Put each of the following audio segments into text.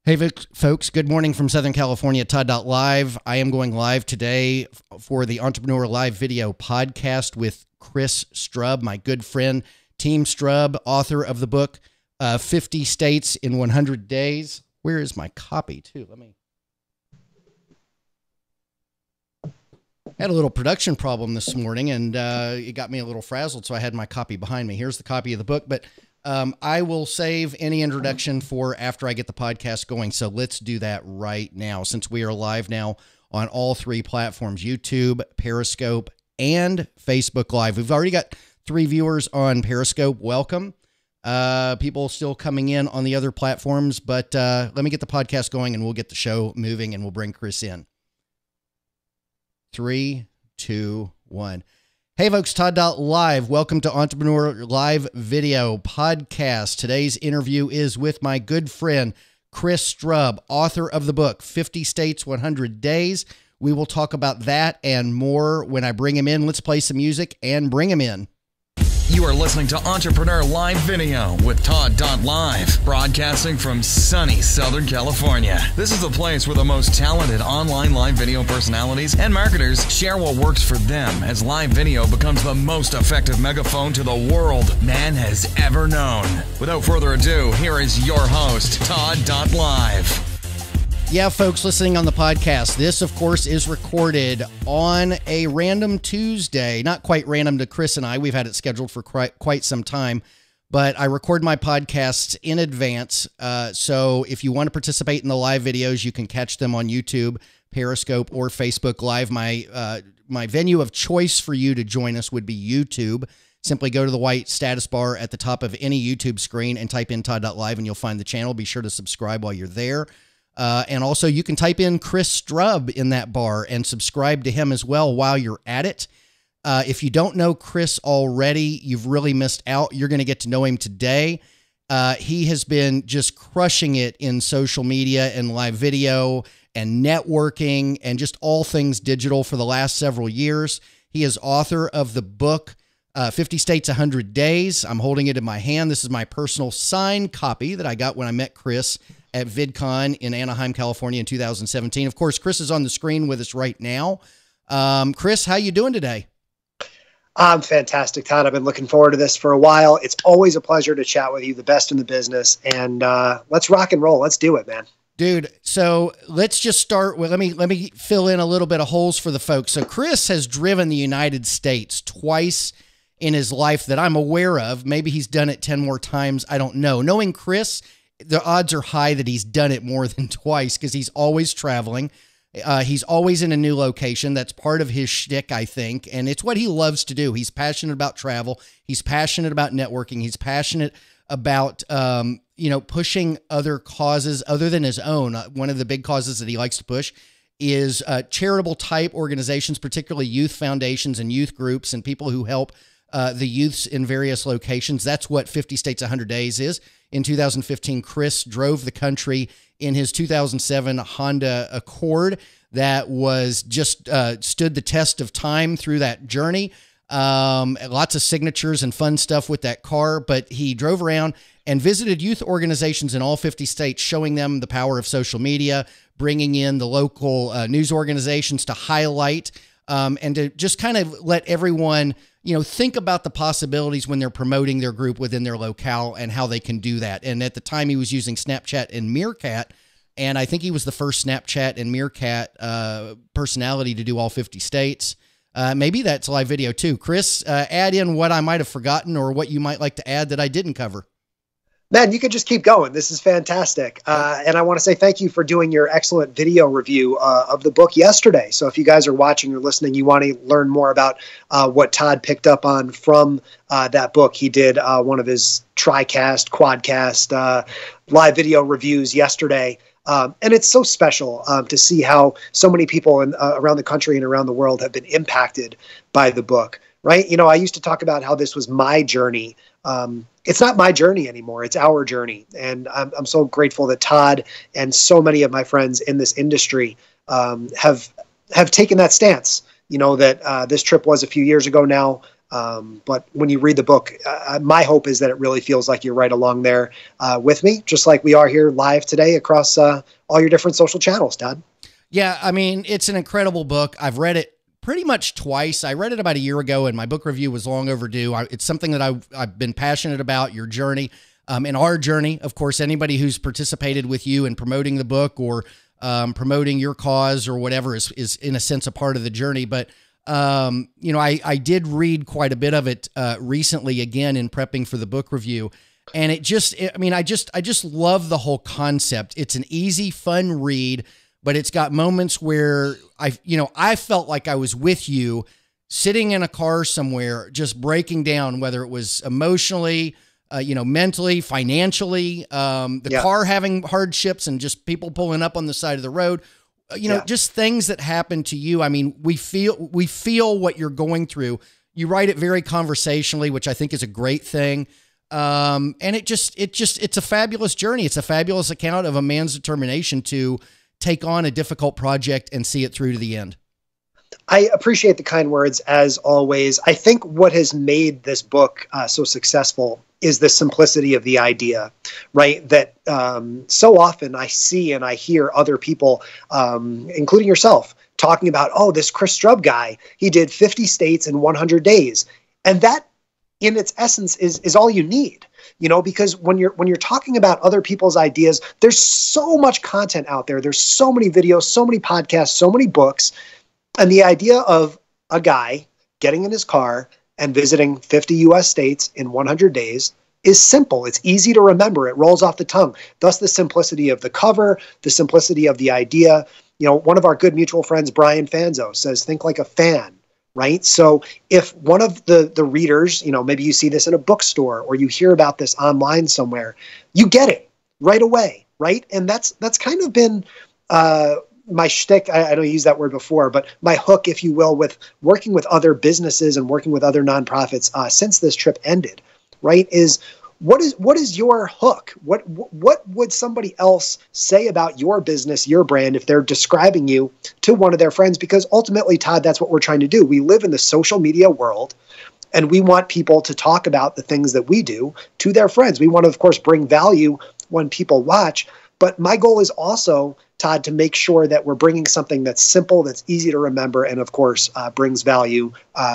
Hey, folks, good morning from Southern California, Todd.LIVE. I am going live today for the Entrepreneur Live video podcast with Chris Strub, my good friend, Team Strub, author of the book, 50 States in 100 Days. Where is my copy, too? I had a little production problem this morning, and it got me a little frazzled, so I had my copy behind me. Here's the copy of the book, but I will save any introduction for after I get the podcast going. So let's do that right now, since we are live now on all three platforms, YouTube, Periscope, and Facebook Live. We've already got 3 viewers on Periscope. Welcome. People still coming in on the other platforms, but let me get the podcast going and we'll get the show moving and we'll bring Chris in. 3, 2, 1. Hey folks, Todd.LIVE. Welcome to Entrepreneur Live Video Podcast. Today's interview is with my good friend, Chris Strub, author of the book, 50 States, 100 Days. We will talk about that and more when I bring him in. Let's play some music and bring him in. You are listening to Entrepreneur Live Video with Todd.LIVE, broadcasting from sunny Southern California. This is the place where the most talented online live video personalities and marketers share what works for them as live video becomes the most effective megaphone to the world man has ever known. Without further ado, here is your host, Todd.LIVE. Yeah, folks listening on the podcast, this, of course, is recorded on a random Tuesday. Not quite random to Chris and I. We've had it scheduled for quite some time, but I record my podcasts in advance. So if you want to participate in the live videos, you can catch them on YouTube, Periscope, or Facebook Live. My venue of choice for you to join us would be YouTube. Simply go to the white status bar at the top of any YouTube screen and type in Todd.LIVE and you'll find the channel. Be sure to subscribe while you're there. And also you can type in Chris Strub in that bar and subscribe to him as well while you're at it. If you don't know Chris already, you've really missed out. You're going to get to know him today. He has been just crushing it in social media and live video and networking and just all things digital for the last several years. He is author of the book, 50 States, 100 Days. I'm holding it in my hand. This is my personal signed copy that I got when I met Chris at VidCon in Anaheim, California in 2017. Of course, Chris is on the screen with us right now. Chris, how you doing today? I'm fantastic, Todd. I've been looking forward to this for a while. It's always a pleasure to chat with you, the best in the business. And let's rock and roll. Let's do it, man. Dude, so let's just start with, let me fill in a little bit of holes for the folks. So Chris has driven the United States twice in his life that I'm aware of. Maybe he's done it 10 more times. I don't know. Knowing Chris, the odds are high that he's done it more than twice because he's always traveling. He's always in a new location. That's part of his shtick, I think. And it's what he loves to do. He's passionate about travel. He's passionate about networking. He's passionate about, pushing other causes other than his own. One of the big causes that he likes to push is charitable type organizations, particularly youth foundations and youth groups and people who help the youths in various locations. That's what 50 States, 100 Days is. In 2015, Chris drove the country in his 2007 Honda Accord that was just stood the test of time through that journey. Lots of signatures and fun stuff with that car, but he drove around and visited youth organizations in all 50 states, showing them the power of social media, bringing in the local news organizations to highlight and to just kind of let everyone think about the possibilities when they're promoting their group within their locale and how they can do that. And at the time he was using Snapchat and Meerkat, and I think he was the first Snapchat and Meerkat personality to do all 50 states. Maybe that's live video too. Chris, add in what I might have forgotten or what you might like to add that I didn't cover. Man, you could just keep going. This is fantastic. And I want to say thank you for doing your excellent video review of the book yesterday. So if you guys are watching or listening, you want to learn more about what Todd picked up on from that book. He did one of his TriCast, Quadcast live video reviews yesterday. And it's so special to see how so many people around the country and around the world have been impacted by the book, right? I used to talk about how this was my journey. It's not my journey anymore. It's our journey. And I'm so grateful that Todd and so many of my friends in this industry have taken that stance. That this trip was a few years ago now. But when you read the book, my hope is that it really feels like you're right along there with me, just like we are here live today across all your different social channels, Todd. Yeah, I mean, it's an incredible book. I've read it pretty much twice. I read it about a year ago, and my book review was long overdue. It's something that I've been passionate about, your journey, and our journey. Of course, anybody who's participated with you in promoting the book or promoting your cause or whatever is in a sense a part of the journey. But you know, I did read quite a bit of it recently again in prepping for the book review. And I just love the whole concept. It's an easy, fun read, but it's got moments where I felt like I was with you sitting in a car somewhere, just breaking down, whether it was emotionally, mentally, financially, the car having hardships and just people pulling up on the side of the road, just things that happen to you. I mean, we feel what you're going through. You write it very conversationally, which I think is a great thing. And it's a fabulous journey. It's a fabulous account of a man's determination to take on a difficult project and see it through to the end. I appreciate the kind words as always. I think what has made this book so successful is the simplicity of the idea, right? That so often I see and I hear other people, including yourself, talking about, oh, this Chris Strub guy, he did 50 states in 100 days. And that in its essence is all you need. Because when you're talking about other people's ideas, there's so much content out there. There's so many videos, so many podcasts, so many books. And the idea of a guy getting in his car and visiting 50 US states in 100 days is simple. It's easy to remember. It rolls off the tongue. Thus the simplicity of the cover, the simplicity of the idea. One of our good mutual friends, Brian Fanzo, says, think like a fan. Right. So if one of the readers, maybe you see this in a bookstore or you hear about this online somewhere, you get it right away. Right. And that's kind of been my shtick. I don't use that word before, but my hook, if you will, with working with other businesses and working with other nonprofits since this trip ended. Right. Is what is your hook? What would somebody else say about your business, your brand, if they're describing you to one of their friends? Because ultimately, Todd, that's what we're trying to do. We live in the social media world, and we want people to talk about the things that we do to their friends. We want to, of course, bring value when people watch. But my goal is also, Todd, to make sure that we're bringing something that's simple, that's easy to remember, and of course, brings value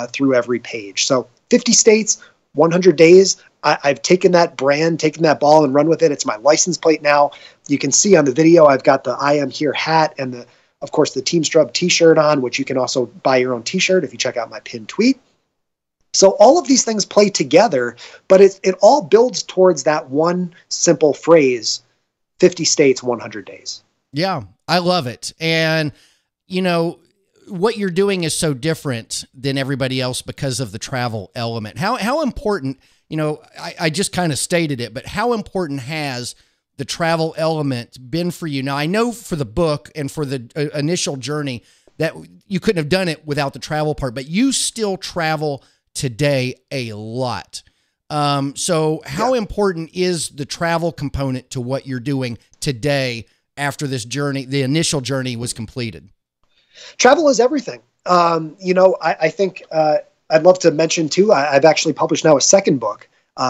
through every page. So 50 states, 100 days. I've taken that brand, taken that ball and run with it. It's my license plate now. You can see on the video, I've got the I Am Here hat and of course, the Team Strub t-shirt on, which you can also buy your own t-shirt if you check out my pinned tweet. So all of these things play together, but it all builds towards that one simple phrase, 50 states, 100 days. Yeah, I love it. And, what you're doing is so different than everybody else because of the travel element. How important, I just kind of stated it, but how important has the travel element been for you? Now, I know for the book and for the initial journey that you couldn't have done it without the travel part, but you still travel today a lot. So how important is the travel component to what you're doing today after this journey, the initial journey was completed? Travel is everything. I think I'd love to mention too, I've actually published now a second book.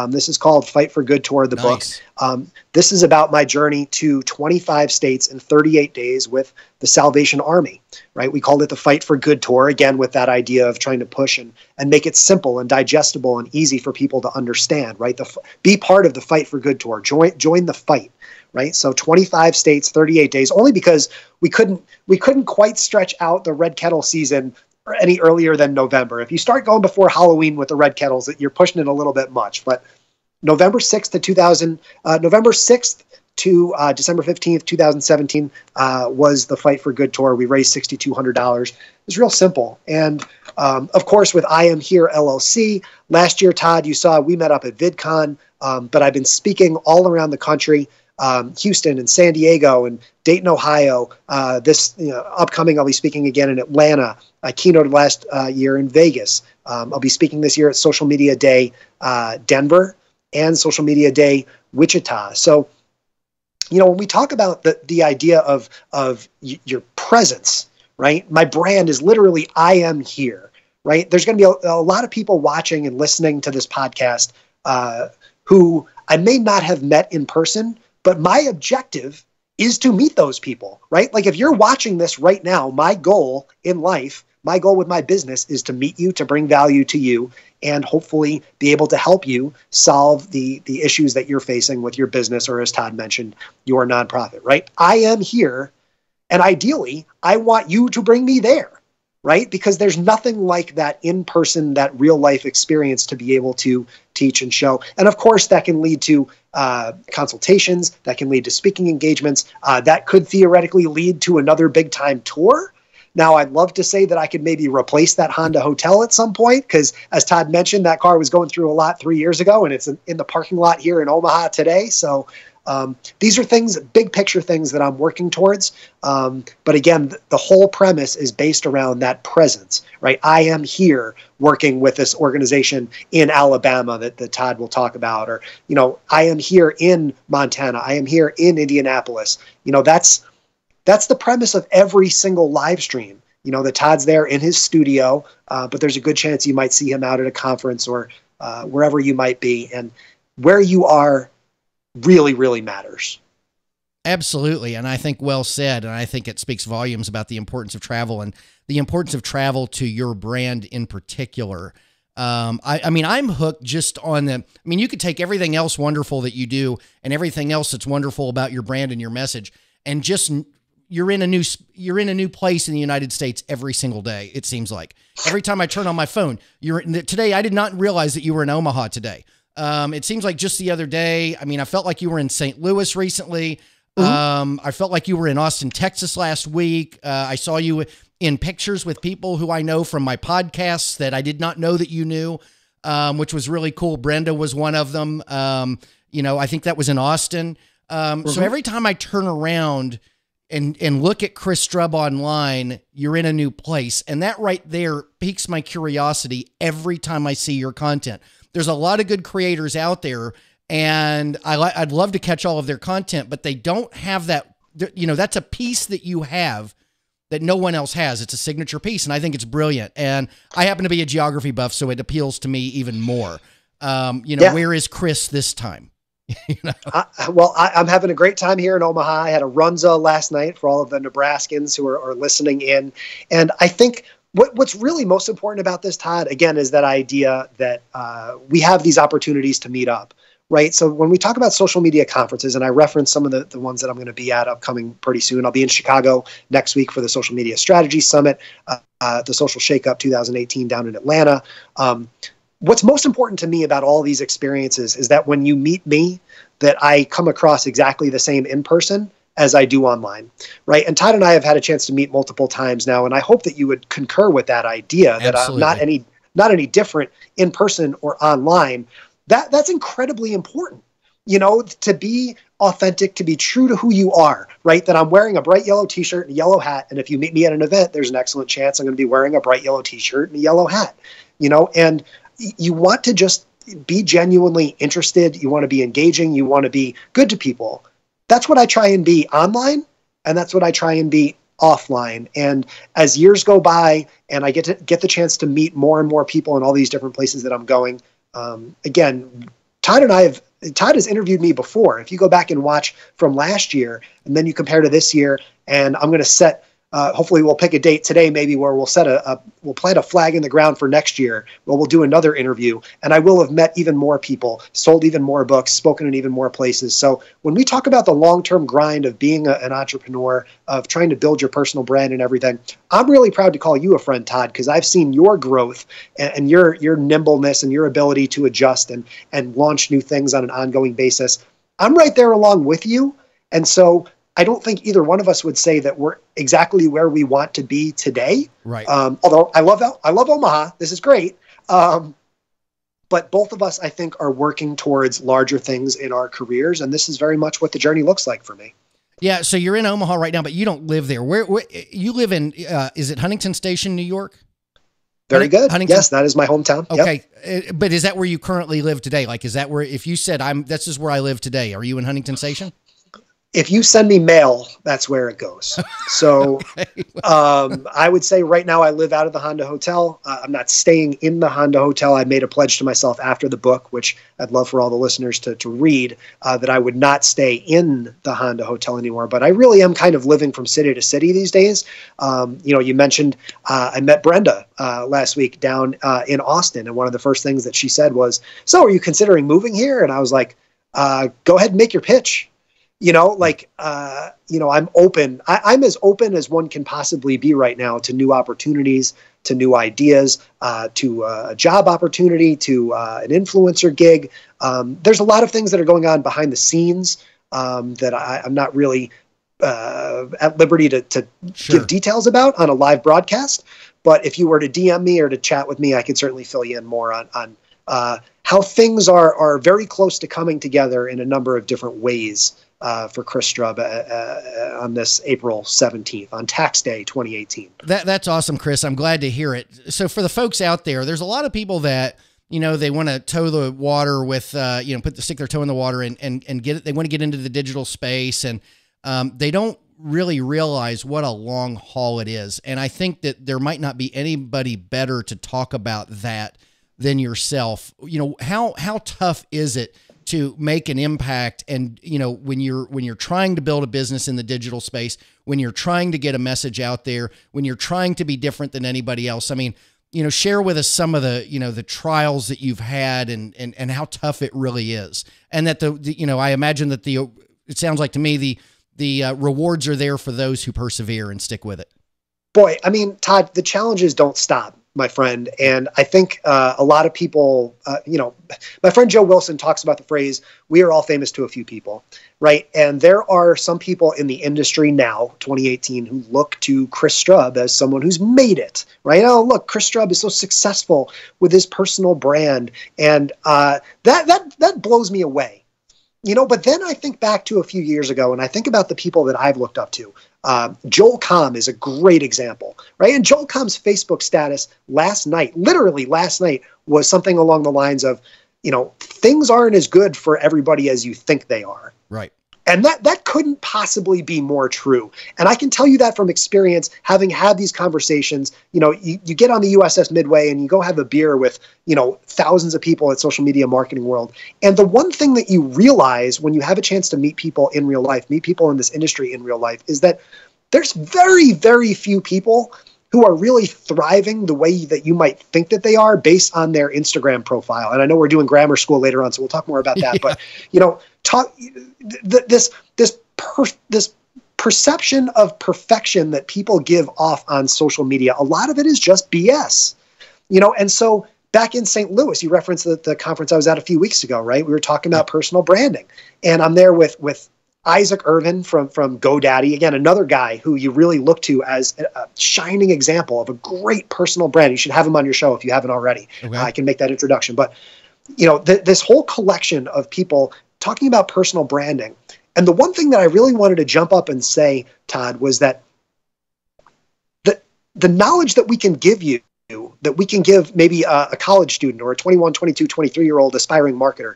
This is called Fight for Good Tour, the Nice. book. This is about my journey to 25 states in 38 days with the Salvation Army, right? We called it the Fight for Good Tour, again, with that idea of trying to push and make it simple and digestible and easy for people to understand, right? Be part of the Fight for Good Tour. Join the fight. Right. So 25 states, 38 days, only because we couldn't quite stretch out the red kettle season any earlier than November. If you start going before Halloween with the red kettles, you're pushing it a little bit much. But November 6th to December 15th, 2017 was the Fight for Good Tour. We raised $6,200. It was real simple. And of course, with I Am Here LLC, last year, Todd, you saw we met up at VidCon, but I've been speaking all around the country. Houston and San Diego and Dayton, Ohio. This upcoming, I'll be speaking again in Atlanta. I keynoted last year in Vegas. I'll be speaking this year at Social Media Day Denver and Social Media Day Wichita. So, when we talk about the idea of your presence, right? My brand is literally I am here, right? There's going to be a lot of people watching and listening to this podcast who I may not have met in person, but my objective is to meet those people, right? Like if you're watching this right now, my goal in life, my goal with my business is to meet you, to bring value to you, and hopefully be able to help you solve the issues that you're facing with your business, or as Todd mentioned, your nonprofit, right? I am here, and ideally, I want you to bring me there, right? Because there's nothing like that in-person, that real-life experience to be able to teach and show. And of course, that can lead to consultations, that can lead to speaking engagements, that could theoretically lead to another big-time tour. Now, I'd love to say that I could maybe replace that Honda hotel at some point, because as Todd mentioned, that car was going through a lot 3 years ago, and it's in the parking lot here in Omaha today. So these are things, big picture things that I'm working towards. But again, the whole premise is based around that presence, right? I am here working with this organization in Alabama that Todd will talk about, or, I am here in Montana. I am here in Indianapolis. That's the premise of every single live stream. That Todd's there in his studio, but there's a good chance you might see him out at a conference or wherever you might be. And where you are really, really matters. Absolutely. And I think well said. And I think it speaks volumes about the importance of travel and the importance of travel to your brand in particular. I mean, I'm hooked just on you could take everything else wonderful that you do and everything else that's wonderful about your brand and your message, and just you're in a new place in the United States every single day. It seems like every time I turn on my phone, today. I did not realize that you were in Omaha today. It seems like just the other day. I mean, I felt like you were in St. Louis recently. I felt like you were in Austin, Texas last week. I saw you in pictures with people who I know from my podcasts that I did not know that you knew, which was really cool. Brenda was one of them. I think that was in Austin. So every time I turn around and look at Chris Strub online, you're in a new place. And that right there piques my curiosity every time I see your content. There's a lot of good creators out there, and I'd love to catch all of their content, but they don't have that. That's a piece that you have that no one else has. It's a signature piece, and I think it's brilliant. And I happen to be a geography buff, so it appeals to me even more. Where is Chris this time? I'm having a great time here in Omaha. I had a runza last night for all of the Nebraskans who are listening in. And I think what's really most important about this, Todd, again, is that idea that we have these opportunities to meet up, right? So when we talk about social media conferences, and I reference some of the ones that I'm going to be at upcoming pretty soon. I'll be in Chicago next week for the Social Media Strategy Summit, the Social Shakeup 2018 down in Atlanta. What's most important to me about all these experiences is that when you meet me, that I come across exactly the same in person as I do online, right? And Todd and I have had a chance to meet multiple times now, and I hope that you would concur with that idea. Absolutely. That I'm not any different in person or online. That's incredibly important, to be authentic, to be true to who you are, right? That I'm wearing a bright yellow t-shirt and a yellow hat, and if you meet me at an event, there's an excellent chance I'm going to be wearing a bright yellow t-shirt and a yellow hat, and you want to just be genuinely interested. You want to be engaging. You want to be good to people. That's what I try and be online, and that's what I try and be offline. And as years go by and I get the chance to meet more and more people in all these different places that I'm going, again, Todd has interviewed me before. If you go back and watch from last year and then you compare to this year, and I'm going to set hopefully we'll pick a date today, maybe where we'll we'll plant a flag in the ground for next year, where we'll do another interview, and I will have met even more people, sold even more books, spoken in even more places. So when we talk about the long-term grind of being an entrepreneur, of trying to build your personal brand and everything, I'm really proud to call you a friend, Todd, because I've seen your growth and your nimbleness and your ability to adjust and launch new things on an ongoing basis. I'm right there along with you. And so I don't think either one of us would say that we're exactly where we want to be today. Right. Although I love Omaha. This is great. But both of us, I think, are working towards larger things in our careers. And this is very much what the journey looks like for me. Yeah. So you're in Omaha right now, but you don't live there. Where you live in, is it Huntington Station, New York? Very good. Huntington? Yes, that is my hometown. Okay. Yep. But is that where you currently live today? Like, is that where, if you said this is where I live today, are you in Huntington Station? If you send me mail, that's where it goes. So Okay. I would say right now I live out of the Honda Hotel. I'm not staying in the Honda Hotel. I made a pledge to myself after the book, which I'd love for all the listeners to read, that I would not stay in the Honda Hotel anymore. But I really am kind of living from city to city these days. You mentioned I met Brenda last week down in Austin. And one of the first things that she said was, "So are you considering moving here?" And I was like, go ahead and make your pitch. I'm open. I'm as open as one can possibly be right now to new opportunities, to new ideas, to a job opportunity, to an influencer gig. There's a lot of things that are going on behind the scenes that I'm not really at liberty to Sure. give details about on a live broadcast. But if you were to DM me or to chat with me, I could certainly fill you in more on how things are very close to coming together in a number of different ways. For Chris Strub on this April 17th, on Tax Day 2018. That's awesome, Chris. I'm glad to hear it. So for the folks out there, there's a lot of people that, they want to toe the water with, stick their toe in the water and get it. They want to get into the digital space, and they don't really realize what a long haul it is. And I think that there might not be anybody better to talk about that than yourself. How tough is it to make an impact? And, when you're trying to build a business in the digital space, when you're trying to get a message out there, when you're trying to be different than anybody else, I mean, share with us some of the, the trials that you've had and how tough it really is. And that I imagine that it sounds like to me, the rewards are there for those who persevere and stick with it. Boy, I mean, Todd, the challenges don't stop, my friend. And I think a lot of people, my friend Joe Wilson talks about the phrase, "We are all famous to a few people," right? And there are some people in the industry now, 2018, who look to Chris Strub as someone who's made it, right? Oh, look, Chris Strub is so successful with his personal brand. And that blows me away. But then I think back to a few years ago, and I think about the people that I've looked up to. Joel Comm is a great example, right? And Joel Comm's Facebook status literally last night, was something along the lines of, things aren't as good for everybody as you think they are. Right. And that couldn't possibly be more true. And I can tell you that from experience, having had these conversations. You get on the USS Midway and you go have a beer with, thousands of people at Social Media Marketing World. And the one thing that you realize when you have a chance to meet people in real life, meet people in this industry in real life, is that there's very, very few people who are really thriving the way that you might think that they are based on their Instagram profile. And I know we're doing grammar school later on, so we'll talk more about that. Yeah. But this perception of perfection that people give off on social media, a lot of it is just BS. And so back in St. Louis, you referenced the conference I was at a few weeks ago, right? We were talking about personal branding, and I'm there with Isaac Irvin from GoDaddy, again, another guy who you really look to as a shining example of a great personal brand. You should have him on your show if you haven't already. Okay. I can make that introduction. But, this whole collection of people talking about personal branding. And the one thing that I really wanted to jump up and say, Todd, was that the knowledge that we can give you, that we can give maybe a college student or a 21, 22, 23-year-old aspiring marketer,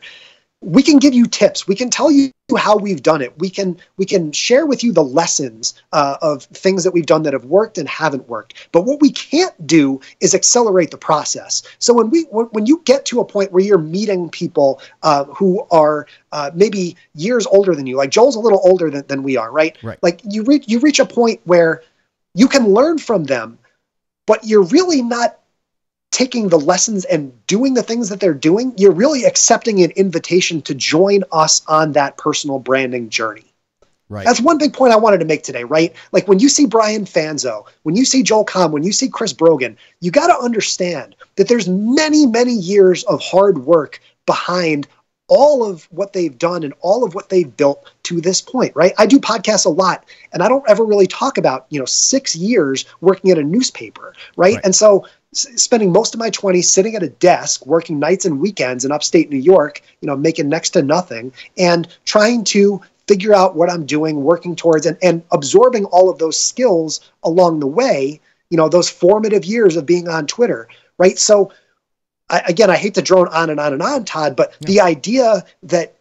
we can give you tips. We can tell you how we've done it. We can share with you the lessons of things that we've done that have worked and haven't worked. But what we can't do is accelerate the process. So when you get to a point where you're meeting people who are maybe years older than you, like Joel's a little older than we are, right? Like you reach a point where you can learn from them, but you're really not taking the lessons and doing the things that they're doing. You're really accepting an invitation to join us on that personal branding journey. Right. That's one big point I wanted to make today, right? Like when you see Brian Fanzo, when you see Joel Comm, when you see Chris Brogan, you got to understand that there's many, many years of hard work behind all of what they've done and all of what they've built to this point, right? I do podcasts a lot, and I don't ever really talk about, 6 years working at a newspaper, right? And so spending most of my 20s sitting at a desk, working nights and weekends in upstate New York, making next to nothing, and trying to figure out what I'm doing, working towards, and absorbing all of those skills along the way, those formative years of being on Twitter, right? So I hate to drone on and on and on, Todd, but the idea that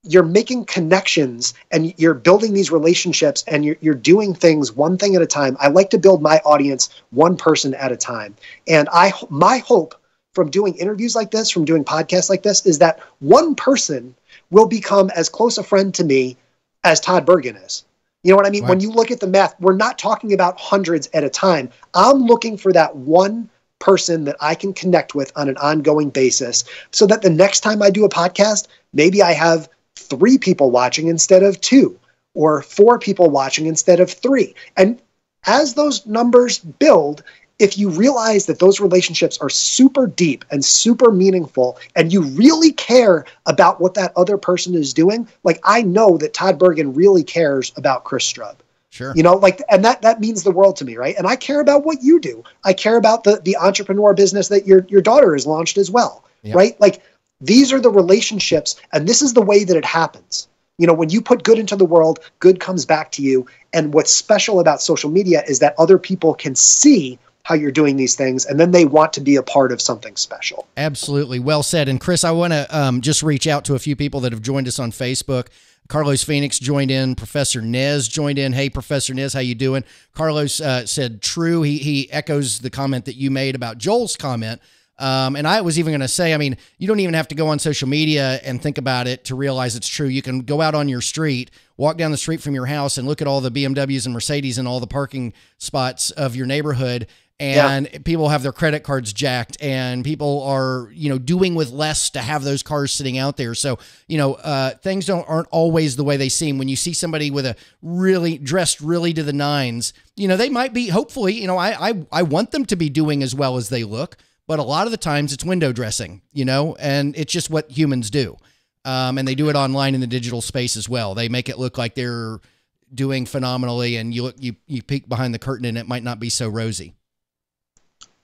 you're making connections and you're building these relationships and you're doing things one thing at a time. I like to build my audience one person at a time. And my hope from doing interviews like this, from doing podcasts like this, is that one person will become as close a friend to me as Todd Bergen is. You know what I mean? Right. When you look at the math, we're not talking about hundreds at a time. I'm looking for that one person that I can connect with on an ongoing basis so that the next time I do a podcast, maybe I have 3 people watching instead of 2, or 4 people watching instead of 3. And as those numbers build, if you realize that those relationships are super deep and super meaningful, and you really care about what that other person is doing, like I know that Todd Bergen really cares about Chris Strub. Sure. You know, like, and that means the world to me, right? And I care about what you do. I care about the entrepreneur business that your daughter has launched as well, right? Like, these are the relationships, and this is the way that it happens. You know, when you put good into the world, good comes back to you. And what's special about social media is that other people can see how you're doing these things, and then they want to be a part of something special. Absolutely. Well said. And Chris, I want to just reach out to a few people that have joined us on Facebook. Carlos Phoenix joined in. Professor Nez joined in. Hey, Professor Nez, how you doing? Carlos said true. He echoes the comment that you made about Joel's comment. And I was even going to say, I mean, you don't even have to go on social media and think about it to realize it's true. You can go out on your street, walk down the street from your house, and look at all the BMWs and Mercedes and all the parking spots of your neighborhood. And people have their credit cards jacked, and people are, you know, doing with less to have those cars sitting out there. So, you know, things aren't always the way they seem. When you see somebody with a really dressed really to the nines, you know, they might be, hopefully, you know, I want them to be doing as well as they look, but a lot of the times it's window dressing, you know, and it's just what humans do. And they do it online in the digital space as well. They make it look like they're doing phenomenally, and you peek behind the curtain and it might not be so rosy.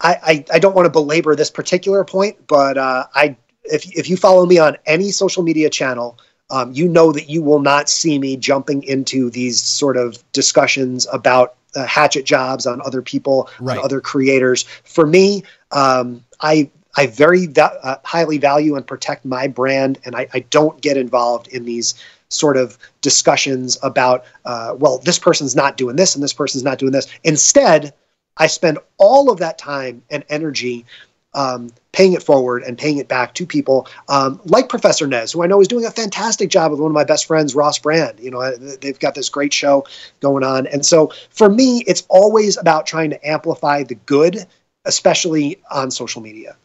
I don't want to belabor this particular point, but if you follow me on any social media channel, you know that you will not see me jumping into these sort of discussions about hatchet jobs on other people, on other creators. For me, I very highly value and protect my brand, and I don't get involved in these sort of discussions about, well, this person's not doing this and this person's not doing this. Instead, I spend all of that time and energy paying it forward and paying it back to people like Professor Nez, who I know is doing a fantastic job with one of my best friends, Ross Brand. You know, they've got this great show going on. And so for me, it's always about trying to amplify the good, especially on social media.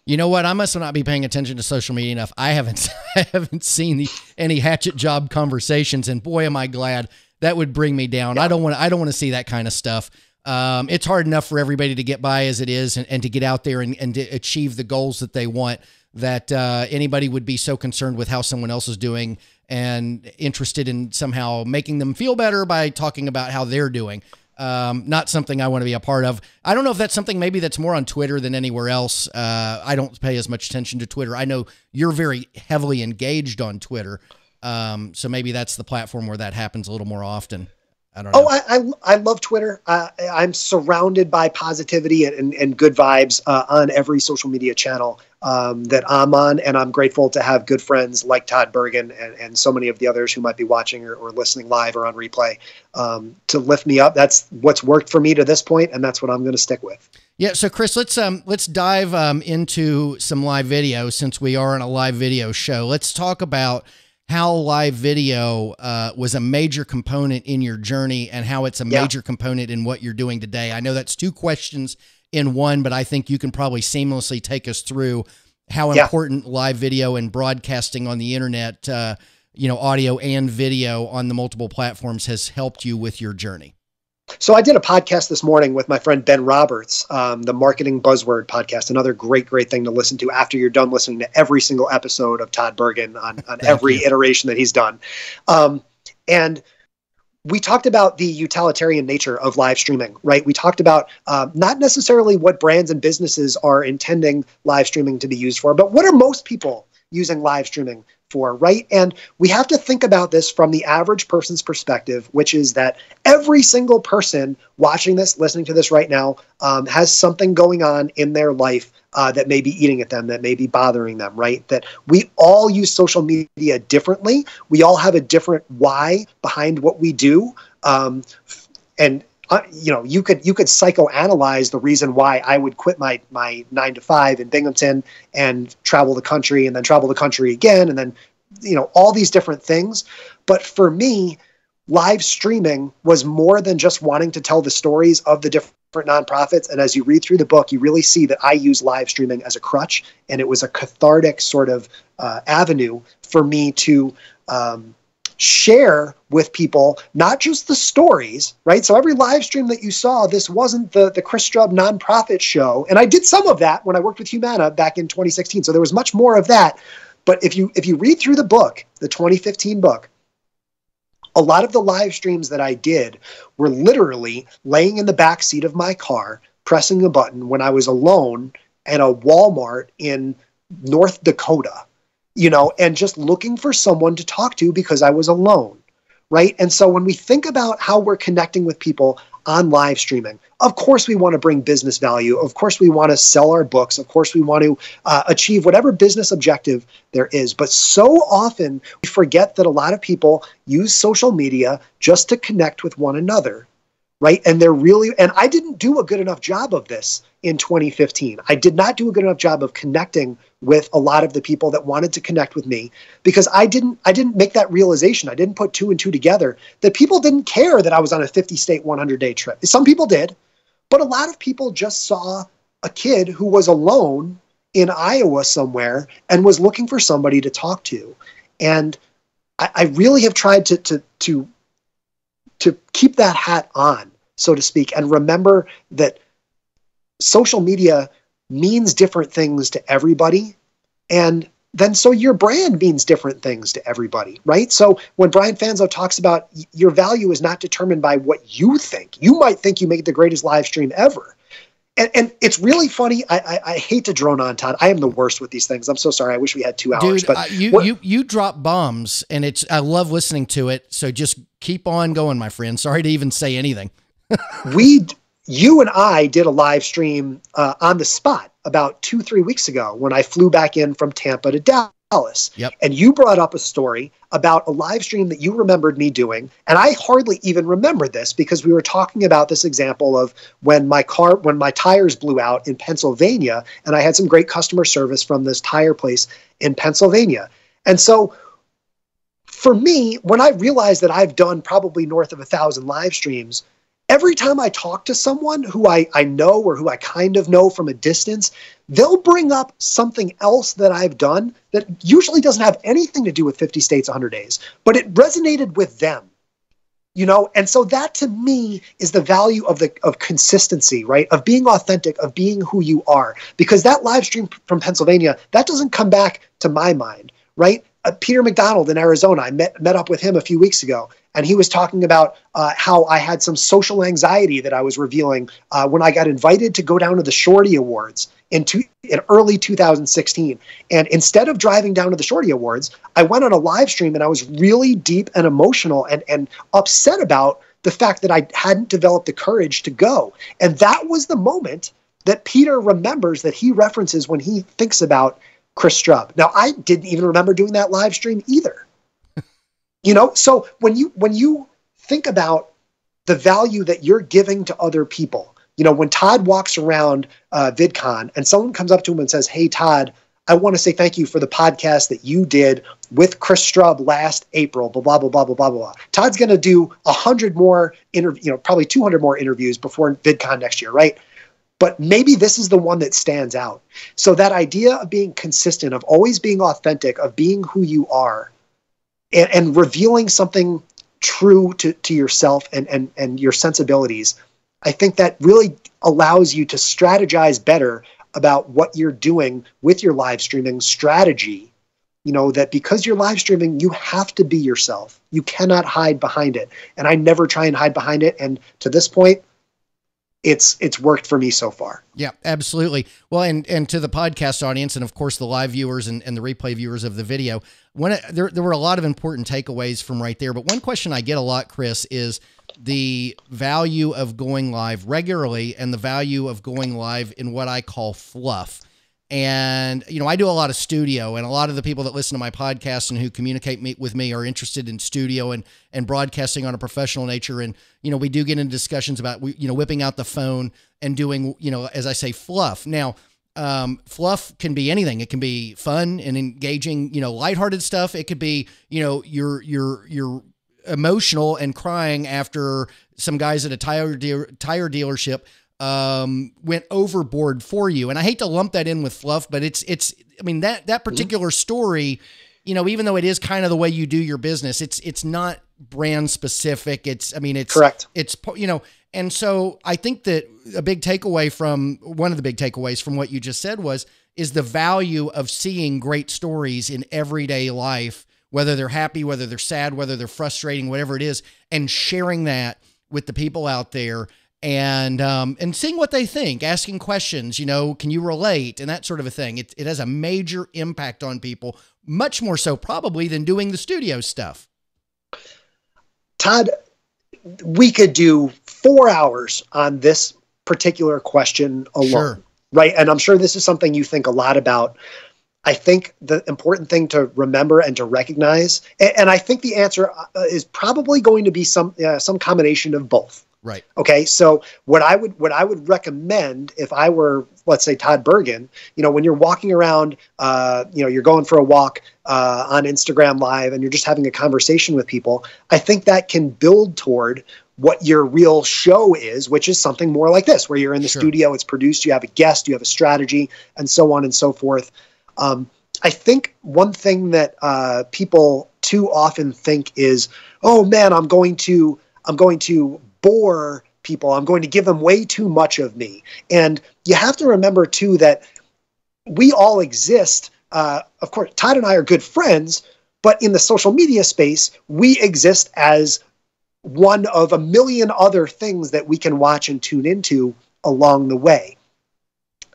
You know what? I must not be paying attention to social media enough. I haven't seen any hatchet job conversations, and boy, am I glad. That would bring me down. Yeah. I don't want to see that kind of stuff. It's hard enough for everybody to get by as it is, and to get out there and to achieve the goals that they want, that anybody would be so concerned with how someone else is doing and interested in somehow making them feel better by talking about how they're doing. Not something I want to be a part of. I don't know if that's something maybe that's more on Twitter than anywhere else. I don't pay as much attention to Twitter. I know you're very heavily engaged on Twitter. So maybe that's the platform where that happens a little more often. I don't know. Oh, I love Twitter. I'm surrounded by positivity and good vibes on every social media channel that I'm on, and I'm grateful to have good friends like Todd Bergen and so many of the others who might be watching or listening live or on replay to lift me up. That's what's worked for me to this point, and that's what I'm going to stick with. Yeah. So Chris, let's dive into some live video, since we are on a live video show. Let's talk about how live video was a major component in your journey, and how it's a major component in what you're doing today. I know that's 2 questions in one, but I think you can probably seamlessly take us through how important live video and broadcasting on the internet, audio and video on the multiple platforms, has helped you with your journey. So I did a podcast this morning with my friend Ben Roberts, the Marketing Buzzword podcast, another great thing to listen to after you're done listening to every single episode of Todd Bergen on every iteration that he's done. And we talked about the utilitarian nature of live streaming, right? We talked about not necessarily what brands and businesses are intending live streaming to be used for, but what are most people using live streaming for, right? And we have to think about this from the average person's perspective, which is that every single person watching this, listening to this right now, has something going on in their life that may be eating at them, that may be bothering them, right? That we all use social media differently. We all have a different why behind what we do. You could psychoanalyze the reason why I would quit my 9 to 5 in Binghamton and travel the country and then travel the country again. And then, all these different things. But for me, live streaming was more than just wanting to tell the stories of the different nonprofits. And as you read through the book, you really see that I use live streaming as a crutch. And it was a cathartic sort of avenue for me to share with people, not just the stories, right? So every live stream that you saw, this wasn't the Chris Strub nonprofit show. And I did some of that when I worked with Humana back in 2016. So there was much more of that. But if you read through the book, the 2015 book, a lot of the live streams that I did were literally laying in the back seat of my car, pressing a button when I was alone at a Walmart in North Dakota, and just looking for someone to talk to because I was alone, right? And so when we think about how we're connecting with people on live streaming, of course we want to bring business value. Of course we want to sell our books. Of course we want to achieve whatever business objective there is. But so often we forget that a lot of people use social media just to connect with one another, right? And I didn't do a good enough job of this in 2015. I did not do a good enough job of connecting with a lot of the people that wanted to connect with me because I didn't make that realization. I didn't put 2 and 2 together that people didn't care that I was on a 50-state 100-day trip. Some people did, but a lot of people just saw a kid who was alone in Iowa somewhere and was looking for somebody to talk to. And I really have tried to keep that hat on, so to speak, and remember that social media means different things to everybody. And then so your brand means different things to everybody, right? So when Brian Fanzo talks about your value is not determined by what you think, you might think you make the greatest live stream ever. And it's really funny. I hate to drone on, Todd. I am the worst with these things. I'm so sorry. I wish we had 2 hours. Dude, but you drop bombs, and I love listening to it. So just keep on going, my friend. Sorry to even say anything. You and I did a live stream on the spot about 2-3 weeks ago when I flew back in from Tampa to Dallas. Yep. And you brought up a story about a live stream that you remembered me doing. And I hardly even remembered this because we were talking about this example of when my tires blew out in Pennsylvania, and I had some great customer service from this tire place in Pennsylvania. And so for me, when I realized that I've done probably north of 1,000 live streams, every time I talk to someone who I know or who I kind of know from a distance, they'll bring up something else that I've done that usually doesn't have anything to do with 50 states, 100 days, but it resonated with them, And so that to me is the value of consistency, right? Of being authentic, of being who you are, because that live stream from Pennsylvania, that doesn't come back to my mind, right? Peter McDonald in Arizona, I met up with him a few weeks ago, and he was talking about how I had some social anxiety that I was revealing when I got invited to go down to the Shorty Awards in early 2016. And instead of driving down to the Shorty Awards, I went on a live stream, and I was really deep and emotional and upset about the fact that I hadn't developed the courage to go. And that was the moment that Peter remembers, that he references when he thinks about Chris Strub. Now, I didn't even remember doing that live stream either. So when you think about the value that you're giving to other people, when Todd walks around VidCon and someone comes up to him and says, "Hey, Todd, I want to say thank you for the podcast that you did with Chris Strub last April, blah, blah, blah, blah, blah, blah, blah." Todd's going to do 100 more probably 200 more interviews before VidCon next year, right? But maybe this is the one that stands out. So that idea of being consistent, of always being authentic, of being who you are, and revealing something true to yourself and your sensibilities, I think that really allows you to strategize better about what you're doing with your live streaming strategy. That because you're live streaming, you have to be yourself. You cannot hide behind it. And I never try and hide behind it. And to this point, it's worked for me so far. Yeah, absolutely. Well, and to the podcast audience, and of course the live viewers and the replay viewers of the video, there were a lot of important takeaways from right there. But one question I get a lot, Chris, is the value of going live regularly and the value of going live in what I call fluff. And, I do a lot of studio, and a lot of the people that listen to my podcast and who communicate with me are interested in studio and broadcasting on a professional nature. And, we do get into discussions about, whipping out the phone and doing, as I say, fluff. Now, fluff can be anything. It can be fun and engaging, lighthearted stuff. It could be, you're emotional and crying after some guys at a tire dealership went overboard for you. And I hate to lump that in with fluff, but that particular story, even though it is kind of the way you do your business, it's not brand specific. It's correct. It's, and so I think that one of the big takeaways from what you just said is the value of seeing great stories in everyday life, whether they're happy, whether they're sad, whether they're frustrating, whatever it is, and sharing that with the people out there. And seeing what they think, asking questions, can you relate, and that sort of a thing. It has a major impact on people, much more so probably than doing the studio stuff. Todd, we could do 4 hours on this particular question alone, sure. Right? And I'm sure this is something you think a lot about. I think the important thing to remember and to recognize, and I think the answer is probably going to be some combination of both. Right. Okay. So what I would recommend if I were, let's say, Todd Bergen, when you're walking around, you're going for a walk on Instagram Live and you're just having a conversation with people, I think that can build toward what your real show is, which is something more like this, where you're in the sure. studio, it's produced, you have a guest, you have a strategy, and so on and so forth. I think one thing that people too often think is, oh man, I'm going to bore people. I'm going to give them way too much of me. And you have to remember too that we all exist. Of course, Todd and I are good friends, but in the social media space, we exist as one of a million other things that we can watch and tune into along the way.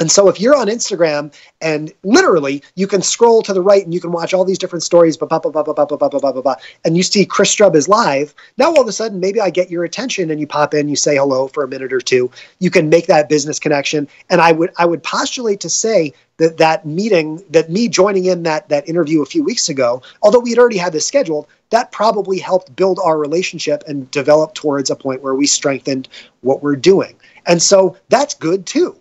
And so if you're on Instagram and literally you can scroll to the right and you can watch all these different stories, and you see Chris Strub is live, now all of a sudden maybe I get your attention and you pop in, you say hello for a minute or two. You can make that business connection. And I would postulate to say that meeting, that me joining in that interview a few weeks ago, although we had already had this scheduled, that probably helped build our relationship and develop towards a point where we strengthened what we're doing. And so that's good too.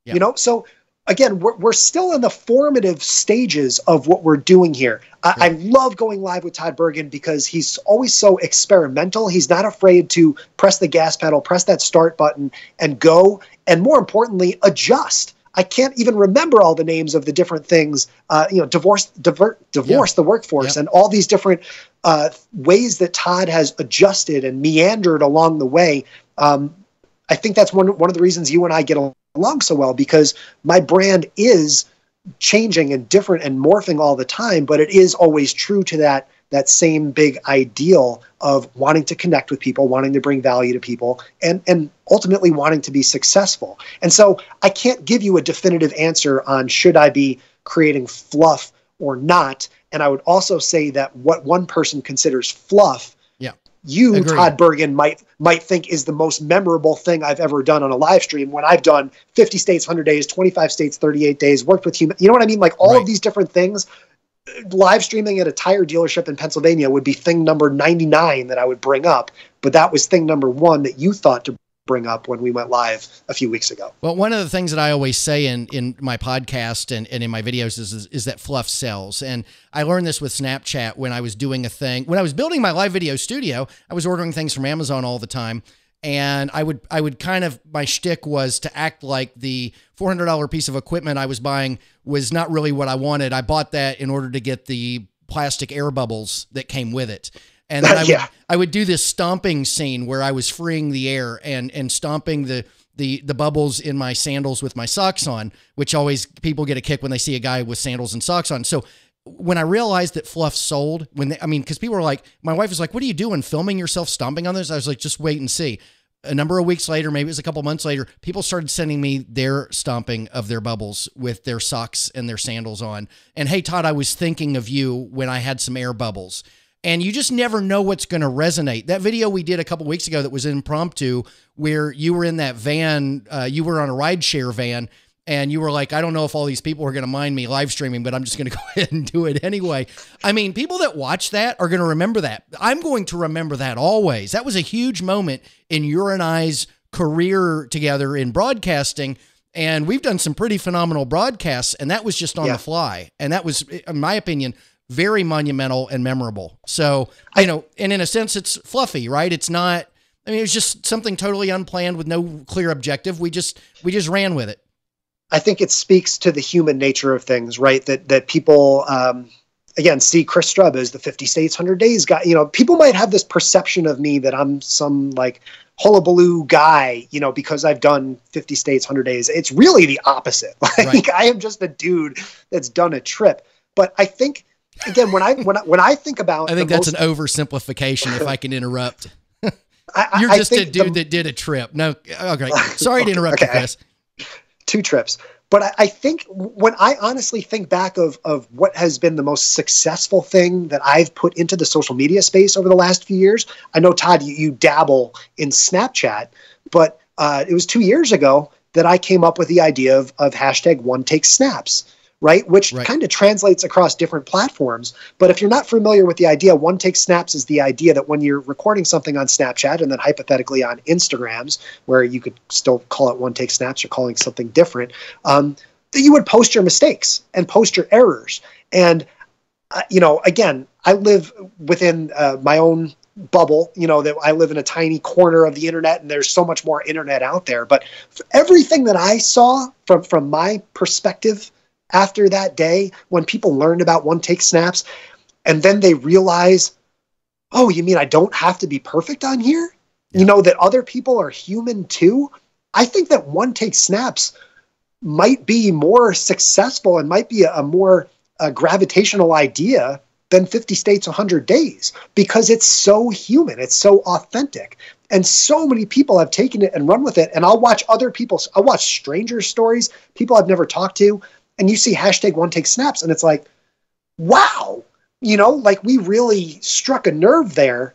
Yeah. So again, we're still in the formative stages of what we're doing here. I love going live with Todd Bergen because he's always so experimental. He's not afraid to press the gas pedal, press that start button and go. And more importantly, adjust. I can't even remember all the names of the different things, divorce the workforce, and all these different ways that Todd has adjusted and meandered along the way. I think that's one of the reasons you and I get along so well, because my brand is changing and different and morphing all the time, but it is always true to that same big ideal of wanting to connect with people, wanting to bring value to people, and ultimately wanting to be successful. And so I can't give you a definitive answer on should I be creating fluff or not. And I would also say that what one person considers fluff, you, agreed, Todd Bergen, might think is the most memorable thing I've ever done on a live stream, when I've done 50 states, 100 days, 25 states, 38 days, worked with human, you know what I mean? Like all of these different things. Live streaming at a tire dealership in Pennsylvania would be thing number 99 that I would bring up, but that was thing number 1 that you thought to bring up when we went live a few weeks ago. Well, one of the things that I always say in my podcast and in my videos is that fluff sells. And I learned this with Snapchat when I was doing a thing. When I was building my live video studio, I was ordering things from Amazon all the time. And I would kind of, my shtick was to act like the $400 piece of equipment I was buying was not really what I wanted. I bought that in order to get the plastic air bubbles that came with it. And then I would do this stomping scene where I was freeing the air and stomping the bubbles in my sandals with my socks on, which always people get a kick when they see a guy with sandals and socks on. So when I realized that fluff sold, because people were like, my wife was like, "What are you doing, filming yourself stomping on this?" I was like, "Just wait and see." a number of weeks later, maybe it was a couple months later, people started sending me their stomping of their bubbles with their socks and their sandals on. And hey, Todd, I was thinking of you when I had some air bubbles. And you just never know what's going to resonate. That video we did a couple weeks ago that was impromptu, where you were in that van, you were on a rideshare van, and you were like, I don't know if all these people are going to mind me live streaming, but I'm just going to go ahead and do it anyway. I mean, people that watch that are going to remember that. I'm going to remember that always. That was a huge moment in your and I's career together in broadcasting. And we've done some pretty phenomenal broadcasts, and that was just on the fly. And that was, in my opinion, very monumental and memorable. So, you know, and in a sense, it's fluffy, right? It's not, I mean, it was just something totally unplanned with no clear objective. We just ran with it. I think it speaks to the human nature of things, right? That people, again, see Chris Strub as the 50 States, 100 Days guy. You know, people might have this perception of me that I'm some like hullabaloo guy, you know, because I've done 50 States, 100 Days. It's really the opposite. Like, right. I am just a dude that's done a trip. But I think, again, when I think about, I think that's an oversimplification, if I can interrupt. You're just a dude that did a trip. No, okay. Sorry to interrupt you, Chris. 2 trips. But I think when I honestly think back of what has been the most successful thing that I've put into the social media space over the last few years, I know, Todd, you dabble in Snapchat, but it was 2 years ago that I came up with the idea of hashtag #OneTakeSnaps. Right? Which kind of translates across different platforms. But if you're not familiar with the idea, OneTakeSnaps is the idea that when you're recording something on Snapchat and then hypothetically on Instagrams, where you could still call it OneTakeSnaps or calling something different, that you would post your mistakes and post your errors. And, you know, again, I live within my own bubble, you know, that I live in a tiny corner of the internet and there's so much more internet out there. But for everything that I saw from my perspective, after that day, when people learned about OneTakeSnaps, and then they realize, oh, you mean I don't have to be perfect on here? Yeah. You know, that other people are human too? I think that OneTakeSnaps might be more successful and might be a more gravitational idea than 50 States, 100 Days, because it's so human. It's so authentic. And so many people have taken it and run with it. And I'll watch I'll watch strangers' stories, people I've never talked to, and you see hashtag #OneTakeSnaps, and it's like, wow, you know, like we really struck a nerve there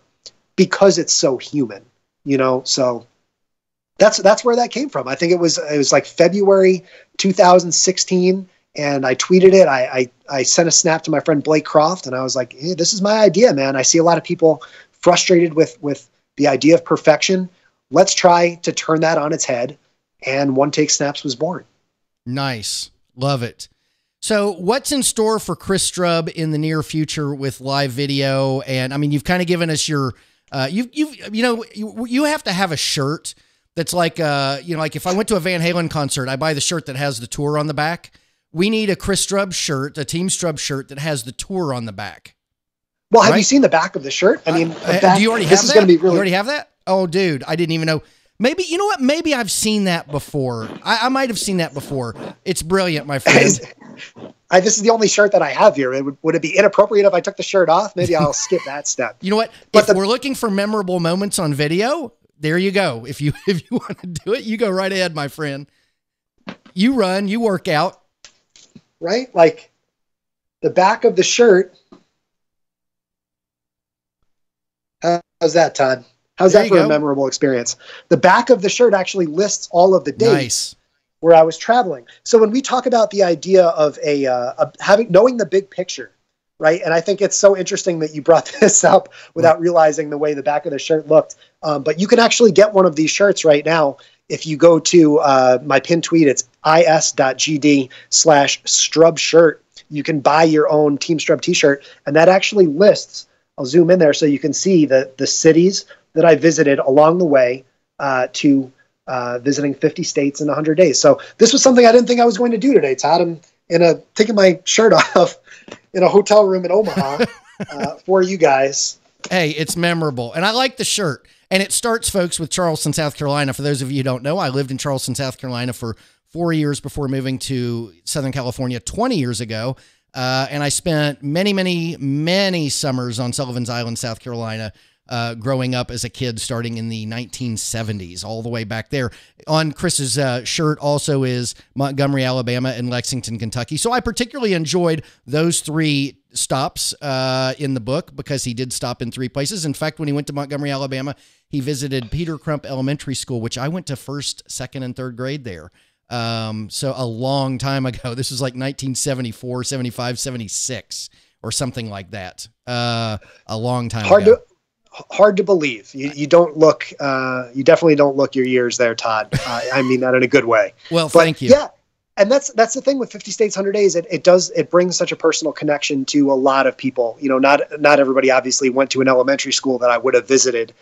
because it's so human, you know. So that's where that came from. I think it was like February 2016, and I tweeted it. I sent a snap to my friend Blake Croft, and I was like, hey, this is my idea, man. I see a lot of people frustrated with the idea of perfection. Let's try to turn that on its head, and OneTakeSnaps was born. Nice. Love it. So what's in store for Chris Strub in the near future with live video? And I mean, you've kind of given us your, you have to have a shirt that's like, you know, like if I went to a Van Halen concert, I buy the shirt that has the tour on the back. We need a Chris Strub shirt, a Team Strub shirt that has the tour on the back. Well, have you seen the back of the shirt? I mean, do you already have that? Gonna be really... You already have that? Oh, dude, I didn't even know. Maybe, you know what? Maybe I've seen that before. I might have seen that before. It's brilliant, my friend. This is the only shirt that I have here. Would it be inappropriate if I took the shirt off? Maybe I'll skip that step. You know what? But if we're looking for memorable moments on video, there you go. If you want to do it, you go right ahead, my friend. You run, you work out. Right? Like the back of the shirt. How's that, Todd? How's that for a memorable experience? The back of the shirt actually lists all of the dates where I was traveling. So when we talk about the idea of knowing the big picture, right? And I think it's so interesting that you brought this up without realizing the way the back of the shirt looked. But you can actually get one of these shirts right now. If you go to my pinned tweet, it's is.gd/Strub shirt. You can buy your own Team Strub t-shirt. And that actually lists, I'll zoom in there so you can see the cities that I visited along the way to visiting 50 states in 100 days. So this was something I didn't think I was going to do today, Todd. I'm taking my shirt off in a hotel room in Omaha for you guys. Hey, it's memorable. And I like the shirt. And it starts, folks, with Charleston, South Carolina. For those of you who don't know, I lived in Charleston, South Carolina for 4 years before moving to Southern California 20 years ago. And I spent many, many, many summers on Sullivan's Island, South Carolina. growing up as a kid, starting in the 1970s, all the way back there. On Chris's shirt also is Montgomery, Alabama, and Lexington, Kentucky. So I particularly enjoyed those 3 stops in the book because he did stop in 3 places. In fact, when he went to Montgomery, Alabama, he visited Peter Crump Elementary School, which I went to 1st, 2nd, and 3rd grade there. So a long time ago. This was like 1974, 75, 76 or something like that. A long time ago. Hard to believe. You don't look, you definitely don't look your years there, Todd. I mean that in a good way. Well, thank you. Yeah. And that's the thing with 50 States, 100 Days. It brings such a personal connection to a lot of people. You know, not everybody obviously went to an elementary school that I would have visited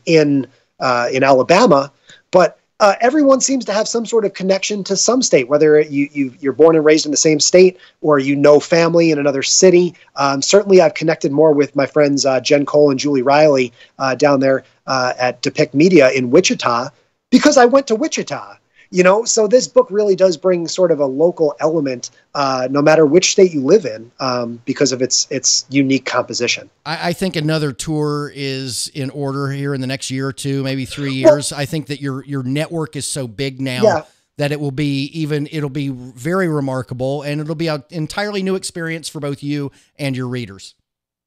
in Alabama, but everyone seems to have some sort of connection to some state, whether you're born and raised in the same state or family in another city. Certainly, I've connected more with my friends Jen Cole and Julie Riley down there at Depict Media in Wichita because I went to Wichita. You know, so this book really does bring sort of a local element, no matter which state you live in, because of its unique composition. I think another tour is in order here in the next year or 2, maybe 3 years. Well, I think that your network is so big now that it'll be very remarkable, and it'll be an entirely new experience for both you and your readers.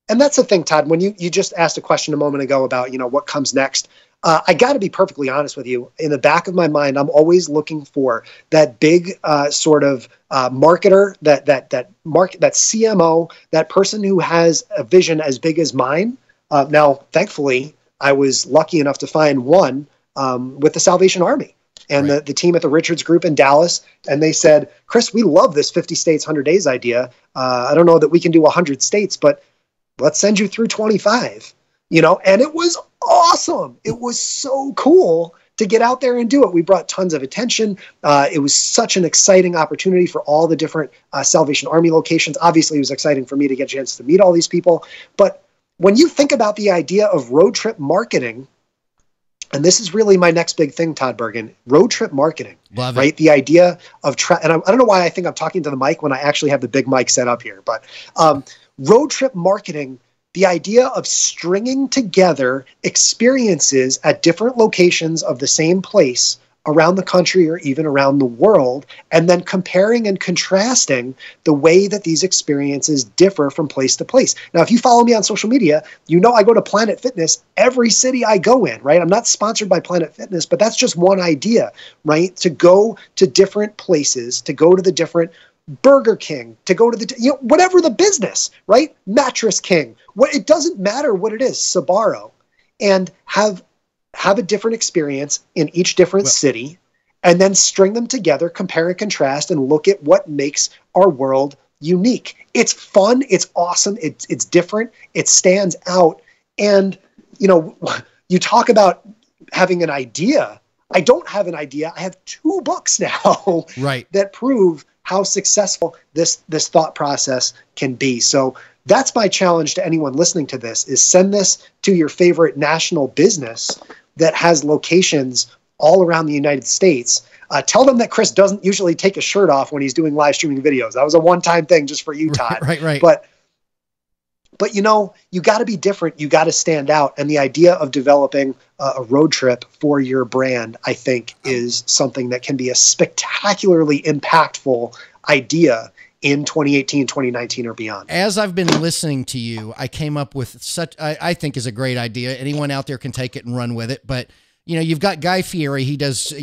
And that's the thing, Todd, when you just asked a question a moment ago about, what comes next. I got to be perfectly honest with you. In the back of my mind, I'm always looking for that big sort of marketer, that CMO, that person who has a vision as big as mine. Now, thankfully, I was lucky enough to find one with the Salvation Army and the team at the Richards Group in Dallas. And they said, Chris, we love this 50 States, 100 Days idea. I don't know that we can do 100 states, but let's send you through 25. And it was awesome. It was so cool to get out there and do it. We brought tons of attention. It was such an exciting opportunity for all the different Salvation Army locations. Obviously, it was exciting for me to get a chance to meet all these people. But when you think about the idea of road trip marketing, and this is really my next big thing, Todd Bergen, road trip marketing. Love right? It. The idea of, and I don't know why I think I'm talking to the mic when I actually have the big mic set up here, but road trip marketing, the idea of stringing together experiences at different locations of the same place around the country or even around the world, and then comparing and contrasting the way that these experiences differ from place to place. Now, if you follow me on social media, I go to Planet Fitness every city I go in, right? I'm not sponsored by Planet Fitness, but that's just one idea, right? To go to different places, to go to the different Burger King, to go to the, whatever the business, right? Mattress King. It doesn't matter what it is, Sbarro, and have a different experience in each different city, and then string them together, compare and contrast, and look at what makes our world unique. It's fun. It's awesome. It's different. It stands out. And, you talk about having an idea. I don't have an idea. I have 2 books now that prove how successful this thought process can be. So that's my challenge to anyone listening to this, is send this to your favorite national business that has locations all around the United States. Tell them that Chris doesn't usually take his shirt off when he's doing live streaming videos. That was a one-time thing just for you, Todd. Right. But you got to be different. You got to stand out. And the idea of developing a road trip for your brand, I think, is something that can be a spectacularly impactful idea in 2018, 2019, or beyond. As I've been listening to you, I came up with I think is a great idea. Anyone out there can take it and run with it. But, you've got Guy Fieri. He does,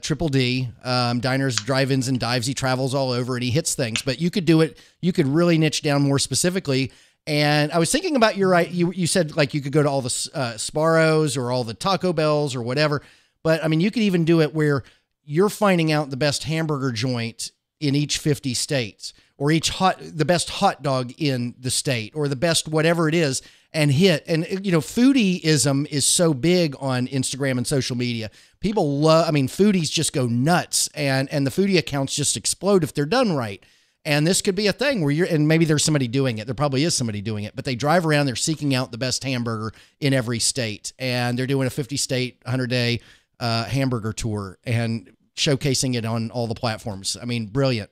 Triple D, diners, drive-ins, and dives. He travels all over and he hits things. But you could do it. You could really niche down more specifically. And I was thinking about you said like you could go to all the Sbarros or all the Taco Bells or whatever. But I mean, you could even do it where you're finding out the best hamburger joint in each 50 states, or the best hot dog in the state, or the best whatever it is, and hit. And, foodieism is so big on Instagram and social media. People foodies just go nuts, and the foodie accounts just explode if they're done right. And this could be a thing where and maybe there's somebody doing it. There probably is somebody doing it, but they drive around, they're seeking out the best hamburger in every state, and they're doing a 50 state, 100-day hamburger tour and showcasing it on all the platforms. I mean, brilliant.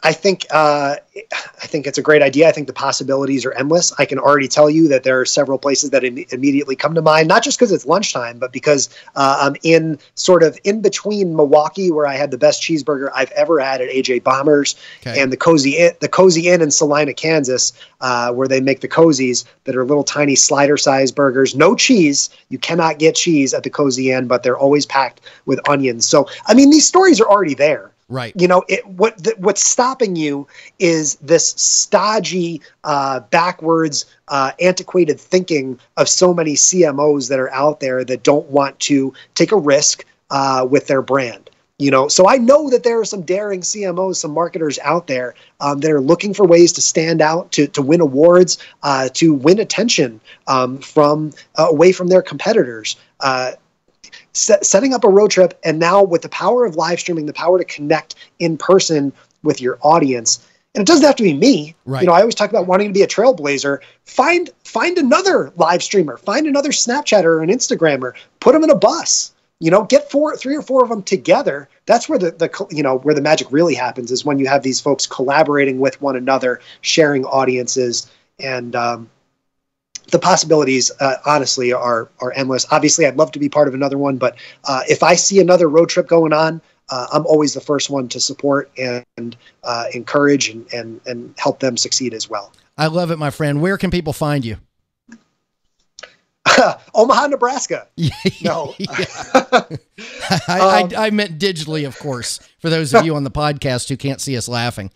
I think it's a great idea. I think the possibilities are endless. I can already tell you that there are several places that immediately come to mind, not just because it's lunchtime, but because I'm in between Milwaukee, where I had the best cheeseburger I've ever had at AJ Bombers, and the Cozy Inn in Salina, Kansas, where they make the cozies that are little tiny slider-sized burgers. No cheese. You cannot get cheese at the Cozy Inn, but they're always packed with onions. So, I mean, these stories are already there. Right. You know, what's stopping you is this stodgy, backwards, antiquated thinking of so many CMOs that are out there that don't want to take a risk with their brand. You know, so I know that there are some daring CMOs, some marketers out there that are looking for ways to stand out, to win awards, to win attention from away from their competitors. Setting up a road trip, and now with the power of live streaming, the power to connect in person with your audience. And it doesn't have to be me. Right. You know, I always talk about wanting to be a trailblazer. Find another live streamer, find another Snapchatter or an Instagrammer, put them in a bus. You know, get 3 or 4 of them together. That's where where the magic really happens, is when you have these folks collaborating with one another, sharing audiences, and the possibilities, honestly, are endless. Obviously, I'd love to be part of another one, but if I see another road trip going on, I'm always the first one to support and encourage and help them succeed as well. I love it, my friend. Where can people find you? Omaha, Nebraska. No. I meant digitally, of course, for those of you on the podcast who can't see us laughing.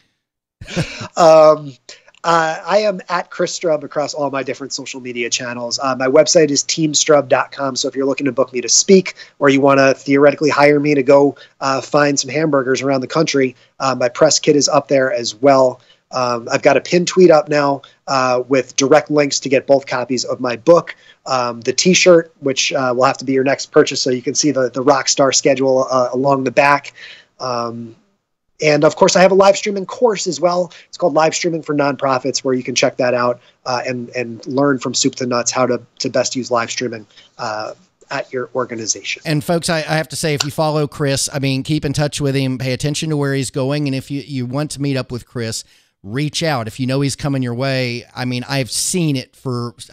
I am at Chris Strub across all my different social media channels. My website is teamstrub.com. So if you're looking to book me to speak, or you want to theoretically hire me to go find some hamburgers around the country, my press kit is up there as well. I've got a pinned tweet up now with direct links to get both copies of my book. The T-shirt, which will have to be your next purchase, so you can see the rock star schedule along the back. And of course, I have a live streaming course as well. It's called Live Streaming for Nonprofits, where you can check that out and learn from soup to nuts how to best use live streaming at your organization. And folks, I have to say, if you follow Chris, I mean, keep in touch with him, pay attention to where he's going. And if you want to meet up with Chris, reach out. If you know he's coming your way, I mean, I've seen it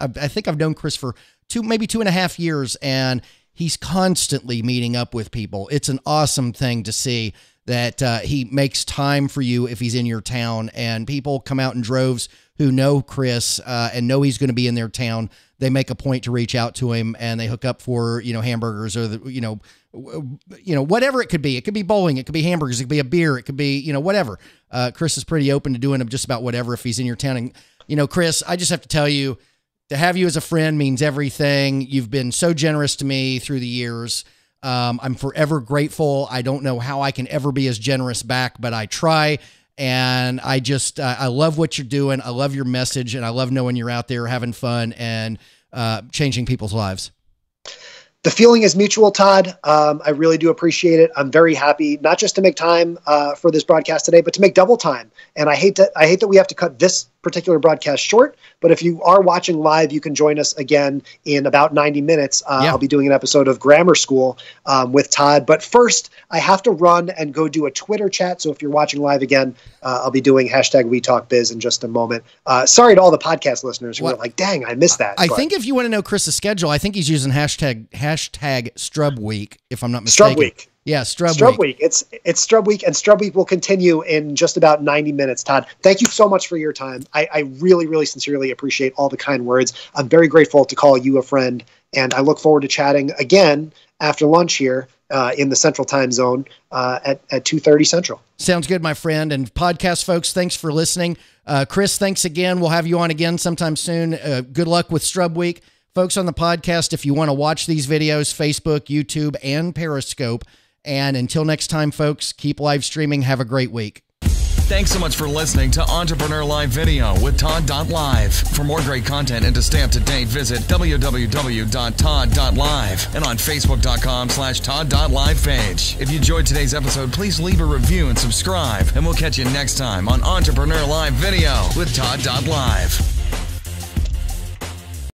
I think I've known Chris for maybe 2.5 years, and he's constantly meeting up with people. It's an awesome thing to see that he makes time for you if he's in your town, and people come out in droves who know Chris and know he's going to be in their town. They make a point to reach out to him, and they hook up for, hamburgers or whatever it could be. It could be bowling. It could be hamburgers. It could be a beer. It could be, whatever. Chris is pretty open to doing just about whatever if he's in your town. And, Chris, I just have to tell you, to have you as a friend means everything. You've been so generous to me through the years. I'm forever grateful. I don't know how I can ever be as generous back, but I try. And I love what you're doing. I love your message, and I love knowing you're out there having fun and changing people's lives. The feeling is mutual, Todd. I really do appreciate it. I'm very happy, not just to make time for this broadcast today, but to make double time. And I hate that we have to cut this particular broadcast short, but if you are watching live, you can join us again in about 90 minutes. I'll be doing an episode of Grammar School with Todd. But first, I have to run and go do a Twitter chat. So if you're watching live again, I'll be doing #WeTalkBiz in just a moment. Sorry to all the podcast listeners who are like, dang, I missed that. I think if you want to know Chris's schedule, I think he's using hashtag Strub Week, if I'm not mistaken. Strub Week. Yeah, Strub Week. It's Strub Week, and Strub Week will continue in just about 90 minutes, Todd. Thank you so much for your time. I really, really sincerely appreciate all the kind words. I'm very grateful to call you a friend, and I look forward to chatting again after lunch here in the Central Time Zone at 2:30 Central. Sounds good, my friend. And podcast folks, thanks for listening. Chris, thanks again. We'll have you on again sometime soon. Good luck with Strub Week. Folks on the podcast, if you want to watch these videos, Facebook, YouTube, and Periscope. And until next time, folks, keep live streaming. Have a great week. Thanks so much for listening to Entrepreneur Live Video with Todd.LIVE. For more great content and to stay up to date, visit www.todd.live and on Facebook.com/Todd.LIVE page. If you enjoyed today's episode, please leave a review and subscribe. And we'll catch you next time on Entrepreneur Live Video with Todd.LIVE.